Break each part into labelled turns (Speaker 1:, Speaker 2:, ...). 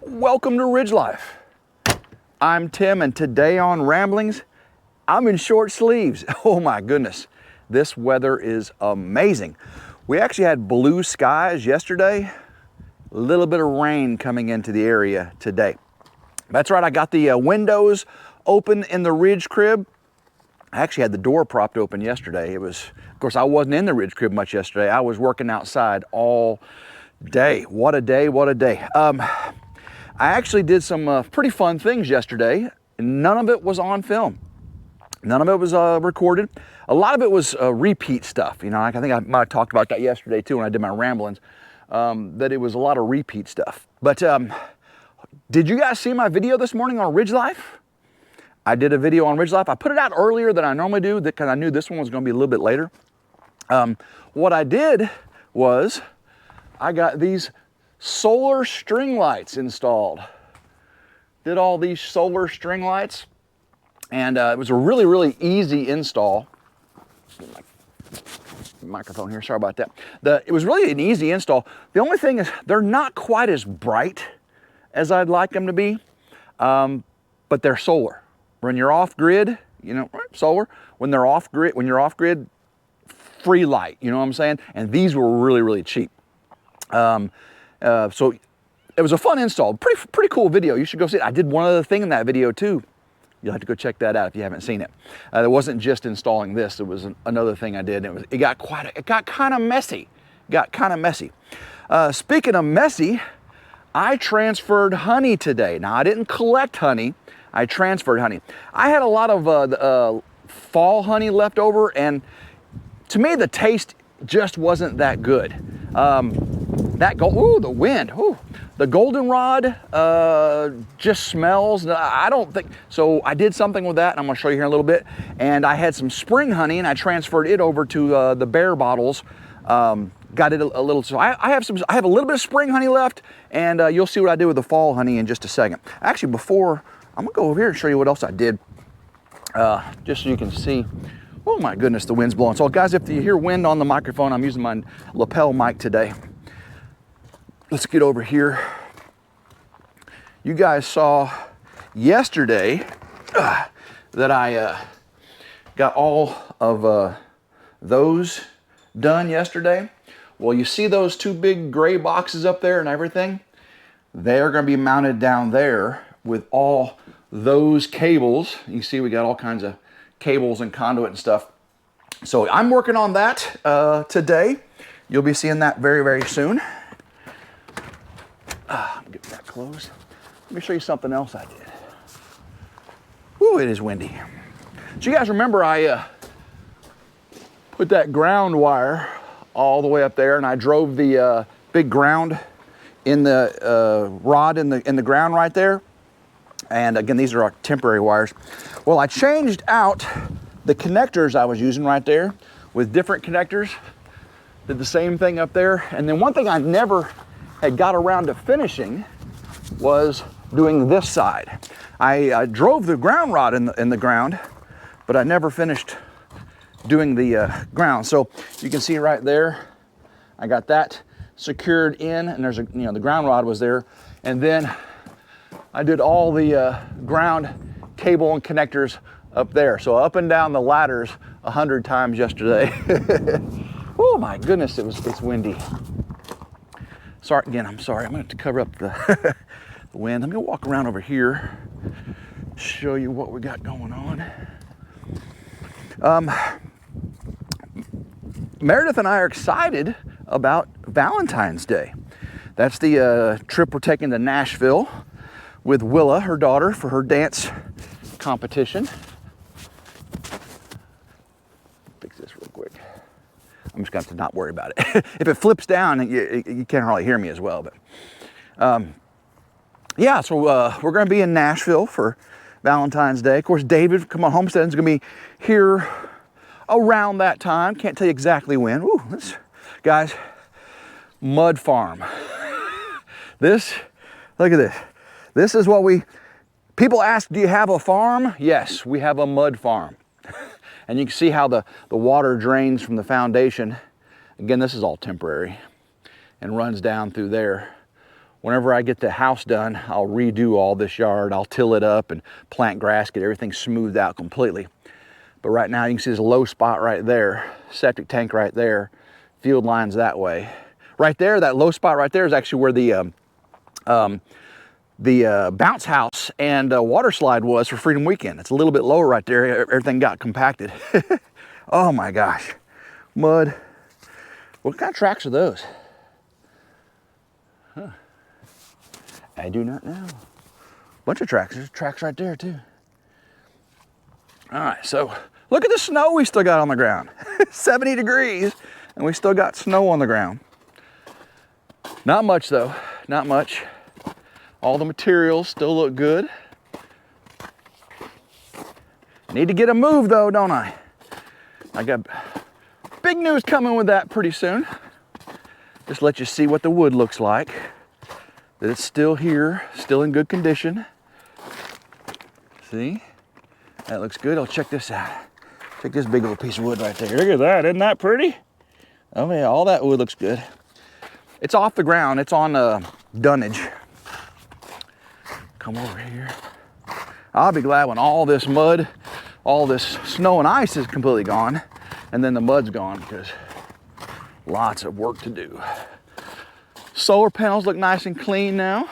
Speaker 1: Welcome to Ridge Life. I'm Tim, and today on Ramblings, I'm in short sleeves. Oh my goodness, this weather is amazing. We actually had blue skies yesterday, a little bit of rain coming into the area today. That's right, I got the windows open in the Ridge crib. I actually had the door propped open yesterday. Of course, I wasn't in the Ridge crib much yesterday. I was working outside all day. What a day, what a day. I actually did some pretty fun things yesterday. None of it was on film. None of it was recorded. A lot of it was repeat stuff. You know, I think I might have talked about that yesterday too when I did my ramblings, that it was a lot of repeat stuff. But did you guys see my video this morning on Ridge Life? I did a video on Ridge Life. I put it out earlier than I normally do because I knew this one was going to be a little bit later. What I did was I got these solar string lights installed. Did all these solar string lights, and it was a really, really easy install. Microphone here, sorry about that. It was really an easy install. The only thing is they're not quite as bright as I'd like them to be, but they're solar. When you're off grid, you know, solar. When you're off grid, free light. You know what I'm saying? And these were really, really cheap. So it was a fun install, pretty cool video. You should go see it. I did one other thing in that video too. You'll have to go check that out if you haven't seen it. It wasn't just installing this. It was another thing I did. And it got kind of messy. Speaking of messy, I transferred honey today. Now I didn't collect honey. I transferred honey. I had a lot of fall honey left over, and to me the taste just wasn't that good. The wind, the goldenrod just smells. I don't think, so I did something with that, and I'm gonna show you here in a little bit. And I had some spring honey, and I transferred it over to the bear bottles. Got it a little, so I have a little bit of spring honey left, and you'll see what I do with the fall honey in just a second. Actually, I'm gonna go over here and show you what else I did, just so you can see. Oh my goodness, the wind's blowing. So guys, if you hear wind on the microphone, I'm using my lapel mic today. Let's get over here. You guys saw yesterday that I got all of those done yesterday. Well, you see those two big gray boxes up there and everything? They're gonna be mounted down there with all those cables. You see we got all kinds of cables and conduit and stuff. So I'm working on that today. You'll be seeing that very, very soon. Get that closed. Let me show you something else I did. Ooh, it is windy. So you guys remember I put that ground wire all the way up there, and I drove the big ground in the rod in the ground right there. And again, these are our temporary wires. Well, I changed out the connectors I was using right there with different connectors. Did the same thing up there. And then one thing I never had got around to finishing was doing this side. I drove the ground rod in the ground, but I never finished doing the ground. So you can see right there, I got that secured in, and there's the ground rod was there. And then I did all the ground cable and connectors up there. So up and down the ladders 100 times yesterday. Oh my goodness, it's windy. Sorry, again, I'm sorry. I'm gonna have to cover up the, the wind. I'm gonna walk around over here, show you what we got going on. Meredith and I are excited about Valentine's Day. That's the trip we're taking to Nashville with Willa, her daughter, for her dance competition. Fix this real quick. I'm just going to have to not worry about it. If it flips down, you can't hardly hear me as well. But yeah, so we're going to be in Nashville for Valentine's Day. Of course, David, come on, Homestead is going to be here around that time. Can't tell you exactly when. Ooh, guys, mud farm. Look at this. This is what people ask, do you have a farm? Yes, we have a mud farm. And you can see how the water drains from the foundation. Again, this is all temporary and runs down through there. whenever I get the house done, I'll redo all this yard. I'll till it up and plant grass, get everything smoothed out completely. But right now you can see this low spot right there, septic tank right there, field lines that way. Right there, that low spot right there is actually where the bounce house and water slide was for Freedom Weekend. It's a little bit lower right there. Everything got compacted. Oh my gosh, mud. What kind of tracks are those? Huh. I do not know. Bunch of tracks. There's tracks right there too. All right, so look at the snow we still got on the ground. 70 degrees and we still got snow on the ground. Not much though, not much. All the materials still look good. Need to get a move though, don't I? I got big news coming with that pretty soon. Just let you see what the wood looks like. That it's still here, still in good condition. See? That looks good. I'll check this out. Check this big old piece of wood right there. Look at that, isn't that pretty? Oh yeah, all that wood looks good. It's off the ground, it's on dunnage. Come over here. I'll be glad when all this mud, all this snow and ice is completely gone, and then the mud's gone, because lots of work to do. Solar panels look nice and clean now.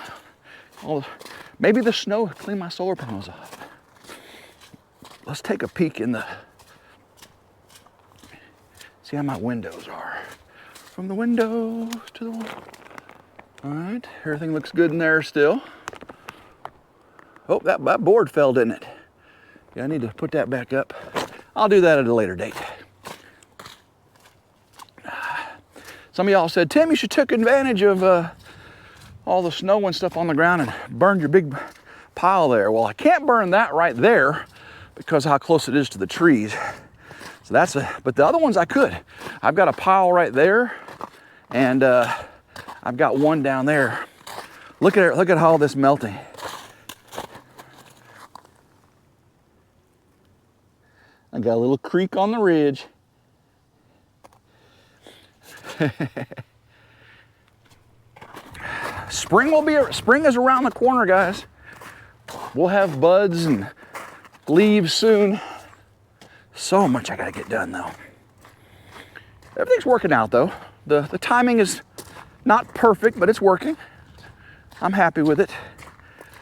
Speaker 1: Maybe the snow cleaned my solar panels off. Let's take a peek in the, see how my windows are. From the windows to the wall. All right, everything looks good in there still. Oh, that board fell, didn't it? Yeah, I need to put that back up. I'll do that at a later date. Some of y'all said, Tim, you should take advantage of all the snow and stuff on the ground and burn your big pile there. Well, I can't burn that right there because of how close it is to the trees. So that's but the other ones I could. I've got a pile right there, and I've got one down there. Look at it, look at all this melting. I got a little creek on the ridge. Spring is around the corner, guys. We'll have buds and leaves soon. So much I gotta get done though. Everything's working out though. The timing is not perfect, but it's working. I'm happy with it.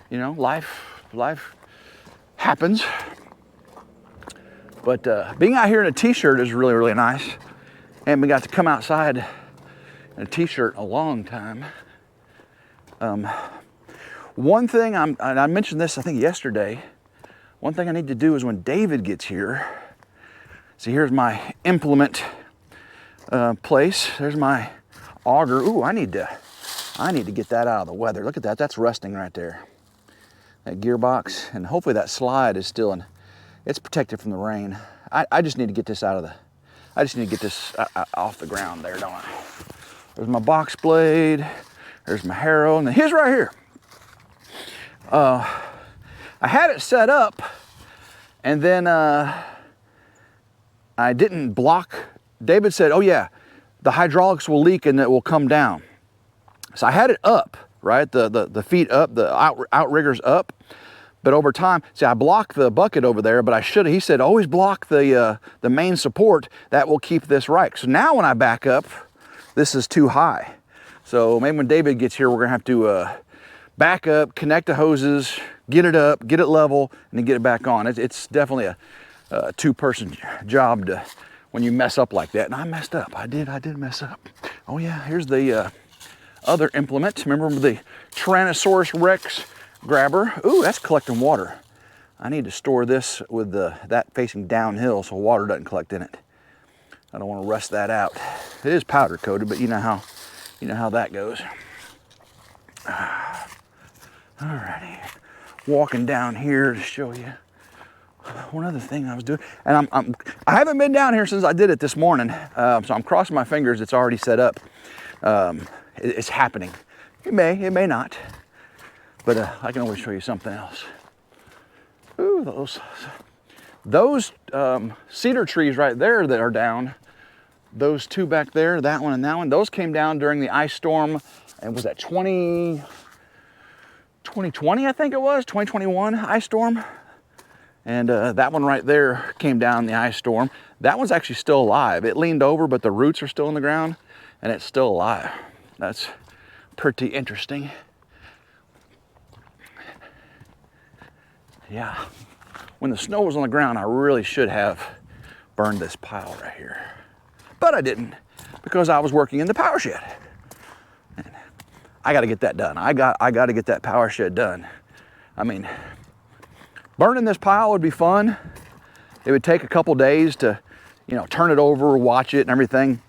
Speaker 1: You know, life happens. But being out here in a t-shirt is really, really nice. And we got to come outside in a t-shirt a long time. One thing, I mentioned this I think yesterday, one thing I need to do is when David gets here, see here's my implement place. There's my auger. Ooh, I need to get that out of the weather. Look at that, that's rusting right there. That gearbox, and hopefully that slide is still in, it's protected from the rain. I just need to get this out of the, I just need to get this off the ground there, don't I? There's my box blade, there's my harrow, and here's right here. I had it set up, and then I didn't block. David said, oh yeah, the hydraulics will leak and it will come down. So I had it up, right? The feet up, the outriggers up. But over time, see, I blocked the bucket over there, but I should have, he said, always block the main support. That will keep this right. So now when I back up, this is too high. So maybe when David gets here, we're gonna have to back up, connect the hoses, get it up, get it level, and then get it back on. It's definitely a two-person job when you mess up like that. And I messed up, I did mess up. Oh yeah, here's the other implement. Remember the Tyrannosaurus Rex grabber? Ooh, that's collecting water. I need to store this with that facing downhill so water doesn't collect in it. I don't want to rust that out. It is powder coated, but you know how that goes. Alrighty, walking down here to show you one other thing I was doing, and I haven't been down here since I did it this morning, so I'm crossing my fingers. It's already set up. It's happening. It may not. But I can always show you something else. Ooh, those cedar trees right there that are down those two back there, that one and that one, those came down during the ice storm. And was that 2020, I think it was, 2021 ice storm. And that one right there came down in the ice storm. That one's actually still alive. It leaned over, but the roots are still in the ground and it's still alive. That's pretty interesting. Yeah, when the snow was on the ground, I really should have burned this pile right here. But I didn't, because I was working in the power shed. And I gotta get that done. I gotta get that power shed done. I mean, burning this pile would be fun. It would take a couple days to, you know, turn it over, watch it and everything.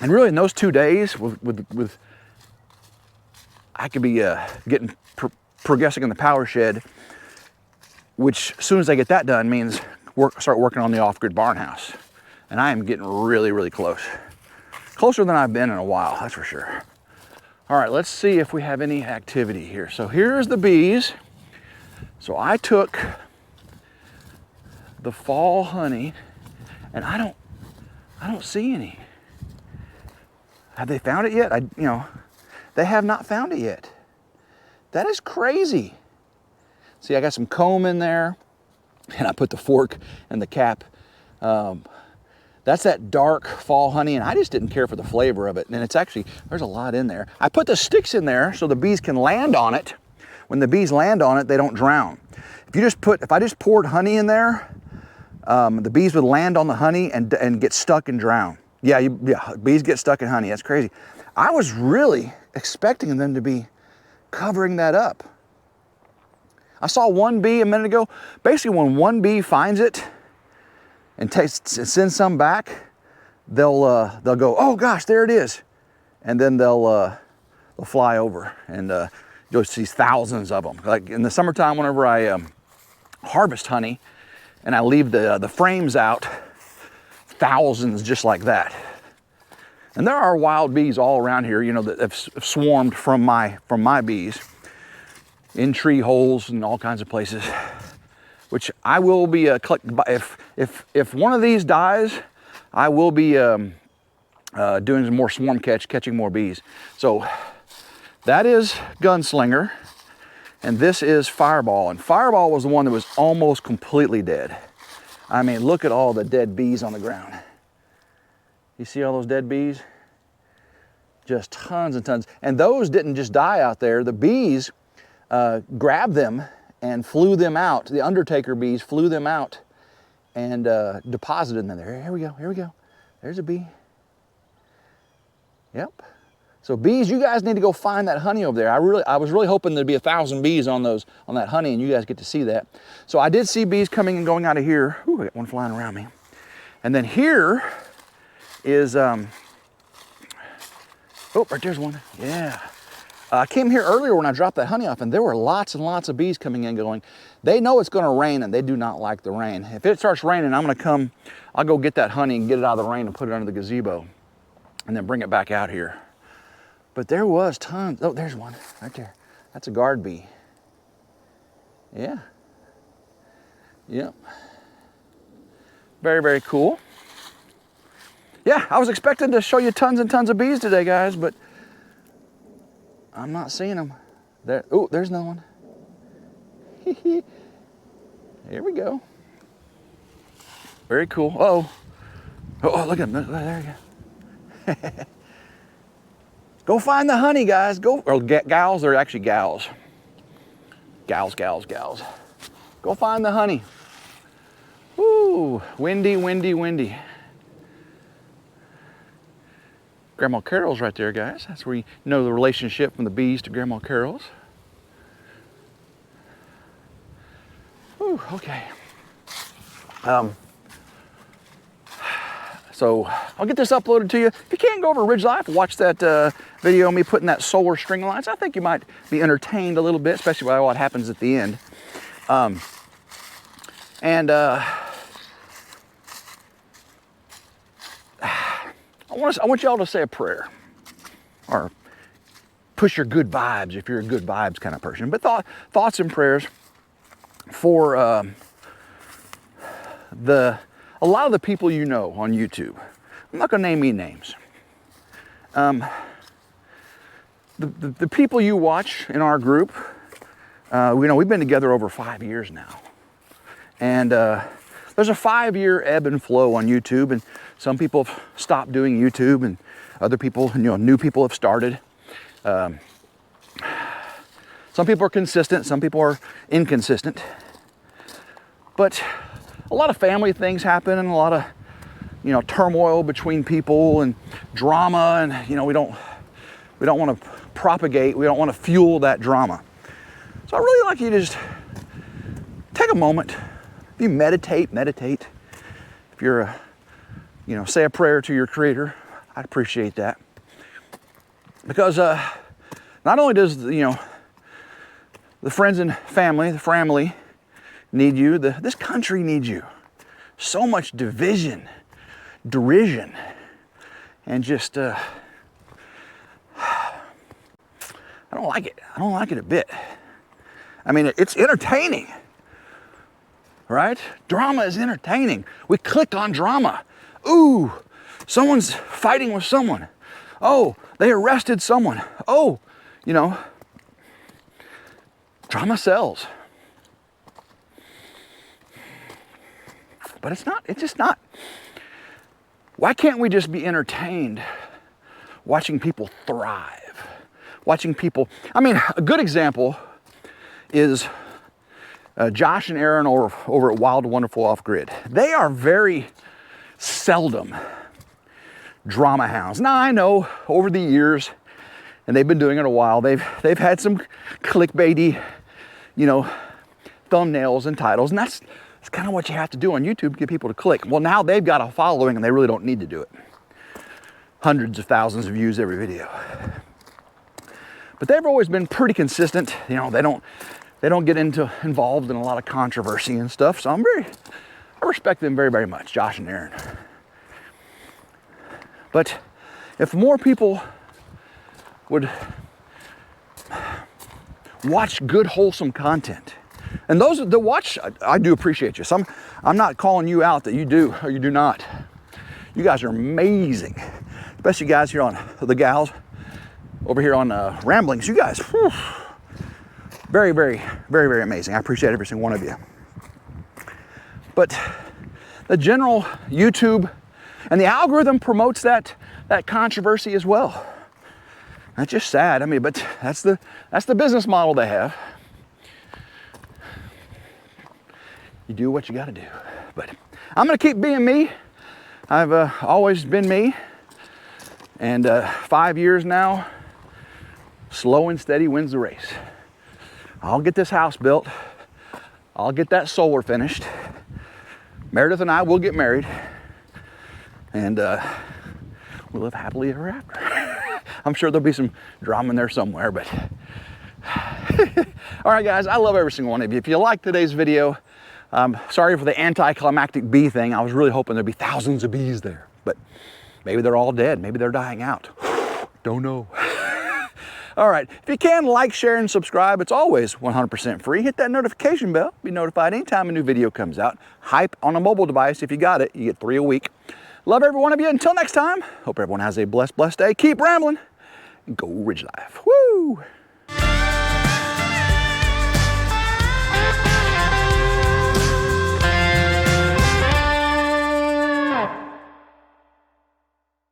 Speaker 1: And really in those 2 days, I could be getting progressing in the power shed, which as soon as I get that done means start working on the off-grid barn house. And I am getting really, really close. Closer than I've been in a while, that's for sure. All right, let's see if we have any activity here. So here's the bees. So I took the fall honey and I don't see any. Have they found it yet? They have not found it yet. That is crazy. See, I got some comb in there and I put the fork and the cap. That's that dark fall honey, and I just didn't care for the flavor of it. And it's actually, there's a lot in there. I put the sticks in there so the bees can land on it. When the bees land on it, they don't drown. If I just poured honey in there, the bees would land on the honey and get stuck and drown. Yeah, bees get stuck in honey, that's crazy. I was really expecting them to be covering that up. I saw one bee a minute ago. Basically, when one bee finds it and sends some back, they'll go, oh gosh, there it is, and then they'll fly over, and you'll see thousands of them. Like in the summertime, whenever I harvest honey and I leave the frames out, thousands just like that. And there are wild bees all around here, you know, that have swarmed from my bees in tree holes and all kinds of places, which I will be if one of these dies, I will be doing some more swarm catching more bees. So that is Gunslinger, and this is Fireball. And Fireball was the one that was almost completely dead. I mean, look at all the dead bees on the ground. You see all those dead bees? Just tons and tons. And those didn't just die out there. The bees grabbed them and flew them out. The Undertaker bees flew them out and deposited them there. Here we go, here we go. There's a bee. Yep. So bees, you guys need to go find that honey over there. I was really hoping there'd be 1,000 bees on that honey, and you guys get to see that. So I did see bees coming and going out of here. Ooh, I got one flying around me. And then here is, oh, right there's one. Yeah. I came here earlier when I dropped that honey off, and there were lots and lots of bees coming in going. They know it's gonna rain, and they do not like the rain. If it starts raining, I'll go get that honey and get it out of the rain and put it under the gazebo and then bring it back out here. But there was tons. Oh, there's one right there. That's a guard bee. Yeah. Yep. Very, very cool. Yeah, I was expecting to show you tons and tons of bees today, guys, but I'm not seeing them. There. Oh, there's no one. Here we go. Very cool. Oh, look at them. There you go. Go find the honey, guys. Go, or gals, they're actually gals. Gals. Go find the honey. Woo, windy, windy, windy. Grandma Carol's right there, guys. That's where you know the relationship from the bees to Grandma Carol's. Whew, okay. So I'll get this uploaded to you. If you can't go over to RidgeLife, watch that video of me putting that solar string lights. I think you might be entertained a little bit, especially by what happens at the end. I want y'all to say a prayer, or push your good vibes if you're a good vibes kind of person. But thoughts and prayers for a lot of the people you know on YouTube. I'm not going to name any names. The people you watch in our group, we've been together over 5 years now. And there's a 5-year ebb and flow on YouTube, and some people have stopped doing YouTube, and other people, new people have started. Some people are consistent, some people are inconsistent. But a lot of family things happen, and a lot of, turmoil between people and drama, and we don't want to propagate, we don't want to fuel that drama. So I really like you to just take a moment. If you meditate. If you're say a prayer to your Creator, I'd appreciate that. Because not only does the friends and family, the family need you, this country needs you. So much division, derision, and just I don't like it. I don't like it a bit. I mean, it's entertaining, right? Drama is entertaining. We click on drama. Ooh, someone's fighting with someone. Oh, they arrested someone. Oh, drama sells. But it's just not. Why can't we just be entertained watching people thrive? Watching people, a good example is Josh and Aaron over at Wild Wonderful Off Grid. They are very seldom drama hounds. Now I know over the years, and they've been doing it a while, they've had some clickbaity, thumbnails and titles, and that's kind of what you have to do on YouTube to get people to click. Well, now they've got a following and they really don't need to do it. Hundreds of thousands of views every video. But they've always been pretty consistent. They don't get involved in a lot of controversy and stuff. So I respect them very, very much, Josh and Aaron. But if more people would watch good, wholesome content, and those that watch, I do appreciate you. I'm not calling you out that you do or you do not. You guys are amazing. Especially guys here on the gals over here on Ramblings. You guys, whew, very, very, very, very amazing. I appreciate every single one of you. But the general YouTube and the algorithm promotes that controversy as well. That's just sad. But that's the business model they have. You do what you got to do. But I'm going to keep being me. I've always been me. And 5 years now, slow and steady wins the race. I'll get this house built. I'll get that solar finished. Meredith and I will get married. And we'll live happily ever after. I'm sure there'll be some drama in there somewhere, but... All right, guys, I love every single one of you. If you liked today's video, sorry for the anticlimactic bee thing. I was really hoping there'd be thousands of bees there, but maybe they're all dead. Maybe they're dying out. Don't know. All right, if you can, like, share, and subscribe. It's always 100% free. Hit that notification bell. Be notified anytime a new video comes out. Hype on a mobile device. If you got it, you get 3 a week. Love every one of you. Until next time, hope everyone has a blessed day. Keep rambling and go Ridge Life. Woo!